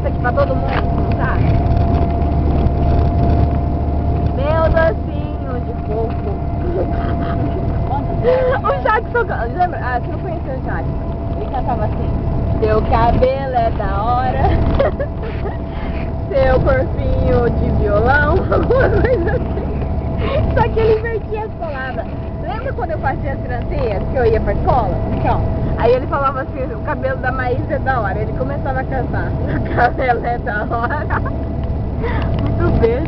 isso aqui pra todo mundo, sabe? Meu docinho de coco. O Jackson, lembra? Ah, você não conheceu o Jackson. Ele cantava assim: seu cabelo é da hora, seu corpinho de violão, alguma coisa assim. Só que ele invertia as palavras. Lembra quando eu fazia as francês, que eu ia pra escola? Então, aí ele falava assim: o cabelo da Maísa é da hora. Ele começava a cantar: seu cabelo é da hora. Muito bem.